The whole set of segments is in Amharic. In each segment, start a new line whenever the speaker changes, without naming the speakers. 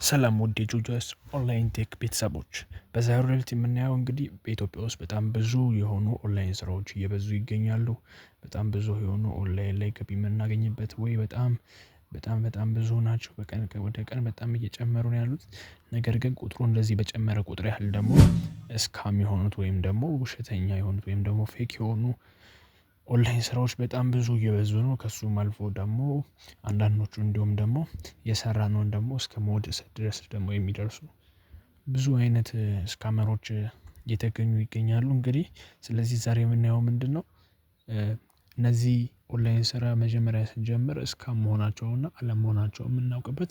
ሰላም ውድ የጆጆስ ኦንላይን ቴክ ቤተሰቦች፣ በዛሬው ዕለት የምናየው እንግዲህ በኢትዮጵያ ውስጥ በጣም ብዙ የሆኑ ኦንላይን ስራዎች እየበዙ ይገኛሉ። በጣም ብዙ የሆኑ ኦንላይን ላይ ገቢ የምናገኝበት ወይ በጣም ብዙ ናቸው። በቀን ወደ ቀን በጣም እየጨመሩ ነው ያሉት። ነገር ግን ቁጥሩ እንደዚህ በጨመረ ቁጥር ያህል ደግሞ ስካም የሆኑት ወይም ደግሞ ውሸተኛ የሆኑት ወይም ደግሞ ፌክ የሆኑ ኦንላይን ስራዎች በጣም ብዙ እየበዙ ነው። ከሱም አልፎ ደግሞ አንዳንዶቹ እንዲሁም ደግሞ የሰራነውን ደግሞ እስከ መውደስ ድረስ ደግሞ የሚደርሱ ብዙ አይነት ስካመሮች እየተገኙ ይገኛሉ። እንግዲህ ስለዚህ ዛሬ የምናየው ምንድነው እነዚህ ኦንላይን ስራ መጀመሪያ ስንጀምር ስካም መሆናቸውና አለመሆናቸው የምናውቅበት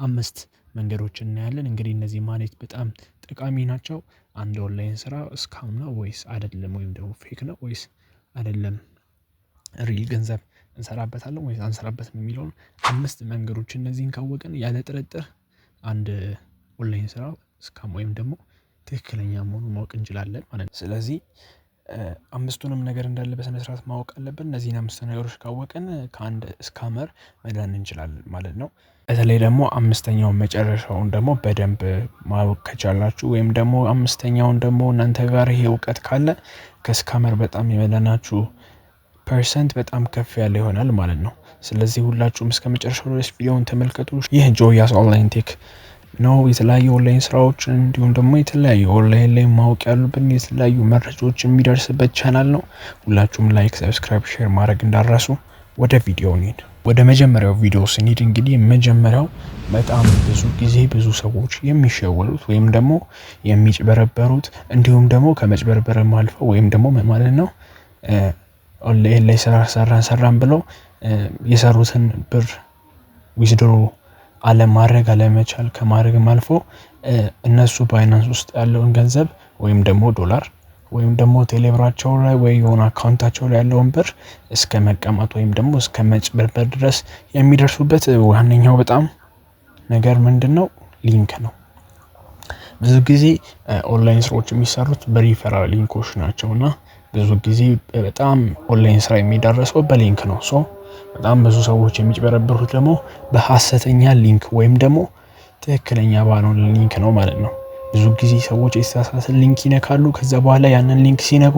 5 መንገዶችን እናያለን። እንግዲህ እነዚህ ማለት በጣም ጠቃሚ ናቸው። አንድ ኦንላይን ስራ ስካም ነው ወይስ አይደለም፣ ወይም ደግሞ ፌክ ነው ወይስ አይደለም፣ ሪል ገንዘብ እንሰራበታለን ወይስ አንሰራበትም የሚለውን 5 መንገዶች እነዚህን ካወቅን ያለ ጥርጥር አንድ ኦንላይን ስራ ስካም ወይም ደግሞ ትክክለኛ መሆኑን ማወቅ እንችላለን ማለት ነው። ስለዚህ 5ቱንም ነገር እንዳለ በስነ ስርዓት ማወቅ አለብን። እነዚህን 5 ነገሮች ካወቅን ከአንድ ስካመር መዳን እንችላለን ማለት ነው። በተለይ ደግሞ 5ኛውን መጨረሻውን ደግሞ በደንብ ማወቅ ከቻላችሁ ወይም ደግሞ 5ኛውን ደግሞ እናንተ ጋር ይሄ እውቀት ካለ ከስካመር በጣም የመዳናችሁ ፐርሰንት በጣም ከፍ ያለ ይሆናል ማለት ነው። ስለዚህ ሁላችሁም እስከመጨረሻው ድረስ ቪዲዮውን ተመልከቱ። ይህ ጆያስ ኦንላይን ቴክ ነው። የተለያዩ ኦንላይን ስራዎችን እንዲሁም ደግሞ የተለያዩ ኦንላይን ላይ ማወቅ ያሉብን የተለያዩ መረጃዎች የሚደርስበት ቻናል ነው። ሁላችሁም ላይክ፣ ሰብስክራይብ፣ ሼር ማድረግ እንዳትረሱ። ወደ ቪዲዮ እንሂድ። ወደ መጀመሪያው ቪዲዮ ስንሄድ እንግዲህ መጀመሪያው በጣም ብዙ ጊዜ ብዙ ሰዎች የሚሸወሉት ወይም ደግሞ የሚጭበረበሩት እንዲሁም ደግሞ ከመጭበርበርም አልፈው ወይም ደግሞ ማለት ነው ኦንላይን ላይ ሰራን ብለው የሰሩትን ብር ዊዝድሮ አለመቻል ከማድረግም አልፎ እነሱ ባይናንስ ውስጥ ያለውን ገንዘብ ወይም ደግሞ ዶላር ወይም ደግሞ ቴሌብራቸው ላይ ወይ የሆነ አካውንታቸው ላይ ያለውን ብር እስከ መቀማት ወይም ደግሞ እስከ መጭበርበር ድረስ የሚደርሱበት ዋነኛው በጣም ነገር ምንድነው? ሊንክ ነው። ብዙ ጊዜ ኦንላይን ስራዎች የሚሰሩት በሪፈራል ሊንኮች ናቸውና ብዙ ጊዜ በጣም ኦንላይን ስራ የሚዳረሰው በሊንክ ነው። በጣም ብዙ ሰዎች የሚጭበረበሩት ደግሞ በሐሰተኛ ሊንክ ወይም ደግሞ ትክክለኛ ባልሆነ ሊንክ ነው ማለት ነው። ብዙ ጊዜ ሰዎች የተሳሳተ ሊንክ ይነካሉ። ከዛ በኋላ ያንን ሊንክ ሲነኩ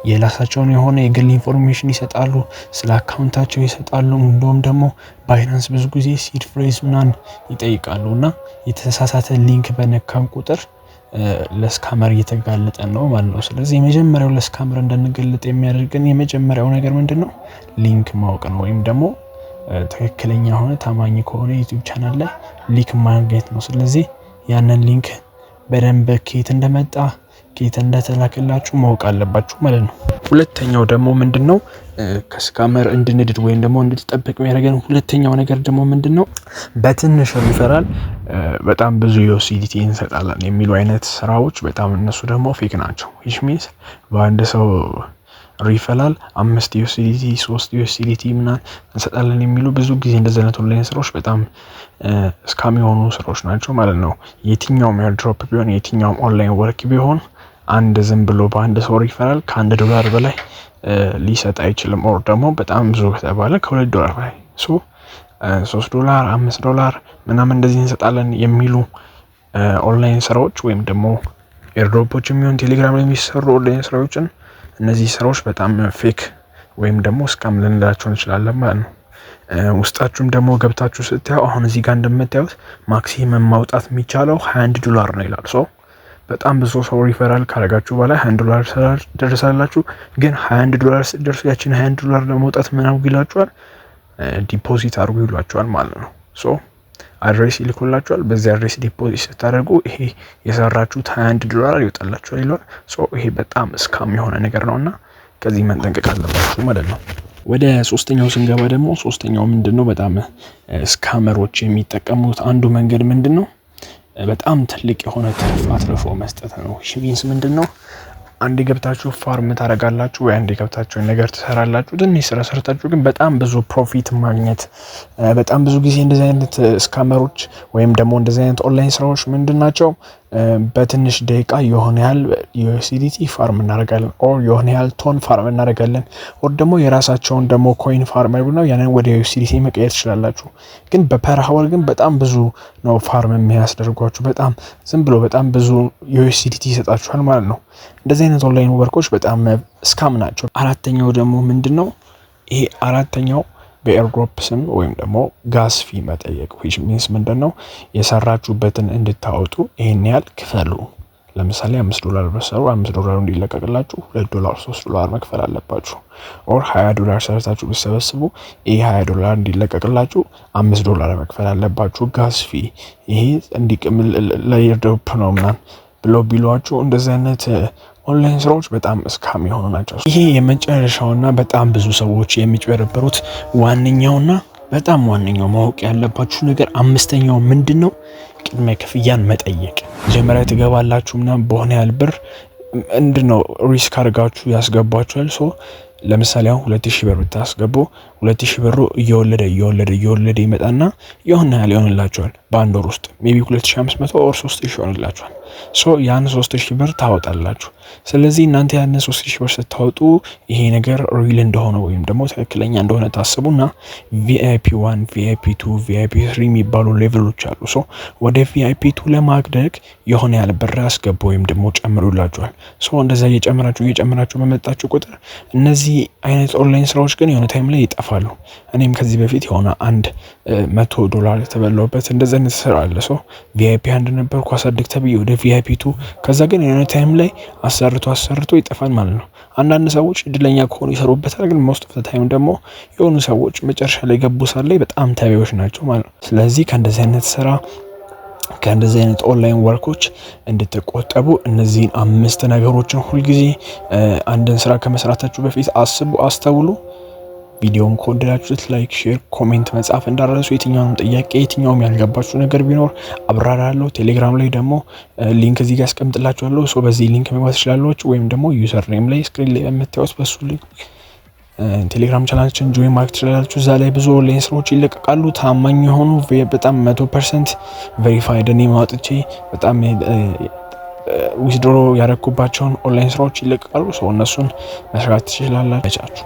የራሳቸውን የሆነ የግል ኢንፎርሜሽን ይሰጣሉ፣ ስለ አካውንታቸው ይሰጣሉ። እንደውም ደግሞ ባይናንስ ብዙ ጊዜ ሲድ ፍሬዝ ምናምን ይጠይቃሉ እና የተሳሳተ ሊንክ በነካን ቁጥር ለስካመር እየተጋለጠ ነው ማለት ነው። ስለዚህ የመጀመሪያው ለስካመር እንዳንገለጥ የሚያደርገን የመጀመሪያው ነገር ምንድነው? ሊንክ ማወቅ ነው። ወይም ደግሞ ትክክለኛ ሆነ ታማኝ ከሆነ ዩቲዩብ ቻናል ላይ ሊንክ ማግኘት ነው። ስለዚህ ያንን ሊንክ በደንብ ከየት እንደመጣ ከየት እንደተላከላችሁ ማወቅ አለባችሁ ማለት ነው። ሁለተኛው ደግሞ ምንድነው? ከስካመር እንድንድድ ወይም ደግሞ እንድንጠብቅ የሚያደርገን ሁለተኛው ነገር ደግሞ ምንድነው? በትንሽ ሪፈራል በጣም ብዙ ዩኤስዲቲ እንሰጣለን የሚሉ አይነት ስራዎች በጣም እነሱ ደግሞ ፌክ ናቸው። which means በአንድ ሰው ሪፈራል 5 ዩኤስዲቲ 3 ዩኤስዲቲ ምናምን እንሰጣለን የሚሉ ብዙ ጊዜ እንደዚህ አይነት ኦንላይን ስራዎች በጣም ስካም የሆኑ ስራዎች ናቸው ማለት ነው። የትኛውም ኤርድሮፕ ቢሆን የትኛውም ኦንላይን ወርክ ቢሆን አንድ ዝም ብሎ በአንድ ሰው ሪፈራል $1 በላይ ሊሰጥ አይችልም። ኦር ደግሞ በጣም ብዙ ከተባለ $2 በላይ $3 $5 ምናምን እንደዚህ እንሰጣለን የሚሉ ኦንላይን ስራዎች ወይም ደግሞ ኤርድሮፖች የሚሆን ቴሌግራም ላይ የሚሰሩ ኦንላይን ስራዎችን እነዚህ ስራዎች በጣም ፌክ ወይም ደግሞ ስካም ልንላቸው እንችላለን ማለት ነው። ውስጣችሁም ደግሞ ገብታችሁ ስታዩ አሁን እዚህ ጋር እንደምታዩት ማክሲመም ማውጣት የሚቻለው $21 ነው ይላል። በጣም ብዙ ሰው ሪፈራል ካረጋችሁ በኋላ $21 ደርሳላችሁ። ግን $21 ሲደርሱ ያችን $21 ለማውጣት ምን አድርጉ ይላችኋል? ዲፖዚት አድርጉ ይሏችኋል ማለት ነው። አድሬስ ይልኩላችኋል። በዚህ አድሬስ ዲፖዚት ስታደርጉ ይሄ የሰራችሁት $21 ይወጣላችኋል ይላል። ይሄ በጣም ስካም የሆነ ነገር ነውና ከዚህ መጠንቀቅ አለባችሁ ማለት ነው። ወደ ሶስተኛው ስንገባ ደግሞ ሶስተኛው ምንድነው? በጣም ስካመሮች የሚጠቀሙት አንዱ መንገድ ምንድነው? በጣም ትልቅ የሆነ ትርፍ አትርፎ መስጠት ነው። እሺ ሚንስ ምንድነው? አንዴ ገብታችሁ ፋርም ታረጋላችሁ ወይ አንዴ ገብታችሁ ነገር ትሰራላችሁ። ትንሽ ስራ ሰርታችሁ ግን በጣም ብዙ ፕሮፊት ማግኘት። በጣም ብዙ ጊዜ እንደዚህ አይነት ስካመሮች ወይም ደግሞ እንደዚህ አይነት ኦንላይን ስራዎች ምንድናቸው? በትንሽ ደቂቃ የሆነ ያህል USDT ፋርም እናደርጋለን ኦር የሆነ ያህል ቶን ፋርም እናደርጋለን ኦር ደግሞ የራሳቸውን ደግሞ ኮይን ፋርም ነው ያንን ወደ USDT መቀየር ትችላላችሁ። ግን በፐር ሀወር ግን በጣም ብዙ ነው ፋርም የሚያስደርጓችሁ በጣም ዝም ብሎ በጣም ብዙ USDT ይሰጣችኋል ማለት ነው። እንደዚህ አይነት ኦንላይን ወርኮች በጣም ስካም ናቸው። አራተኛው ደግሞ ምንድነው? ይሄ አራተኛው በኤርድሮፕ ስም ወይም ደግሞ ጋስ ፊ መጠየቅ which means ምንድነው? የሰራችሁበትን እንድታወጡ ይሄን ያህል ክፈሉ። ለምሳሌ $5 በሰሩ $5 እንዲለቀቅላችሁ $2 $3 መክፈል አለባችሁ። ኦር $20 ሰርታችሁ ብትሰበስቡ ይሄ $20 እንዲለቀቅላችሁ $5 መክፈል አለባችሁ ጋስ ፊ። ይሄ እንዲቅም ለኤርድሮፕ ነው ምናምን ብሎ ቢሏችሁ እንደዚህ አይነት ኦንላይን ስራዎች በጣም ስካም የሆኑ ናቸው። ይሄ የመጨረሻውና በጣም ብዙ ሰዎች የሚጭበረበሩት ዋነኛውና በጣም ዋነኛው ማወቅ ያለባችሁ ነገር አምስተኛው ምንድነው? ቅድመ ክፍያን መጠየቅ። መጀመሪያ ትገባላችሁና በሆነ ያህል ብር እንድነው ሪስክ አድርጋችሁ ያስገባችኋል። ለምሳሌ አሁን 2000 ብር ብታስገቡ 2000 ብሩ እየወለደ ይመጣና የሆነ ያህል ይሆንላችኋል በአንድ ወር ውስጥ ሜቢ 2500 ኦር 3000 ይሆንላችኋል። ያን 3000 ብር ታወጣላችሁ። ስለዚህ እናንተ ያን 3000 ብር ስታወጡ ይሄ ነገር ሪል እንደሆነ ወይም ደግሞ ትክክለኛ እንደሆነ ታስቡና VIP 1 VIP 2 VIP 3 የሚባሉ ሌቭሎች አሉ። ወደ VIP 2 ለማድረግ የሆነ ያህል ብር አስገቡ ወይም ደግሞ ጨምሩላችኋል። እንደዛ እየጨመራችሁ በመጣችሁ ቁጥር እነዚህ አይነት ኦንላይን ስራዎች ግን የሆነ ታይም ላይ ይጠፋሉ። እኔም ከዚህ በፊት የሆነ አንድ $100 የተበላውበት እንደዚህ አይነት ስራ አለ። VIP 1 ነበርኩ አሳድግ ተብዬ ወደ VIP 2 ከዛ ግን የሆነ ታይም ላይ አሰርቶ ይጠፋል ማለት ነው። አንዳንድ ሰዎች እድለኛ ከሆኑ ይሰሩበታል። ግን ሞስት ኦፍ ዘ ታይም ደግሞ የሆኑ ሰዎች መጨረሻ ላይ ገቡ ሳለ በጣም ተቢዎች ናቸው ማለት ነው። ስለዚህ ከእንደዚህ አይነት ስራ ከእንደዚህ አይነት ኦንላይን ወርኮች እንድትቆጠቡ እነዚህን 5 ነገሮችን ሁልጊዜ አንድን ስራ ከመስራታችሁ በፊት አስተውሉ። ቪዲዮውን ከወደዳችሁት ላይክ፣ ሼር፣ ኮሜንት መጻፍ እንዳትረሱ። የትኛውም ጥያቄ የትኛውም ያልገባችሁ ነገር ቢኖር አብራራለሁ። ቴሌግራም ላይ ደግሞ ሊንክ እዚህ ጋር አስቀምጥላችኋለሁ። በዚህ ሊንክ መግባት ትችላላችሁ ወይም ደግሞ ዩዘር ኔም ላይ ስክሪን ላይ የምታዩት በሱ ሊንክ ቴሌግራም ቻናላችን ጆይን ማድረግ ትችላላችሁ። እዛ ላይ ብዙ ኦንላይን ስራዎች ይለቀቃሉ። ታማኝ የሆኑ በጣም 100% ቬሪፋይድ እኔ ማውጥቼ በጣም ዊዝድሮ ያደረኩባቸውን ኦንላይን ስራዎች ይለቀቃሉ። እነሱን መስራት ትችላላችሁ።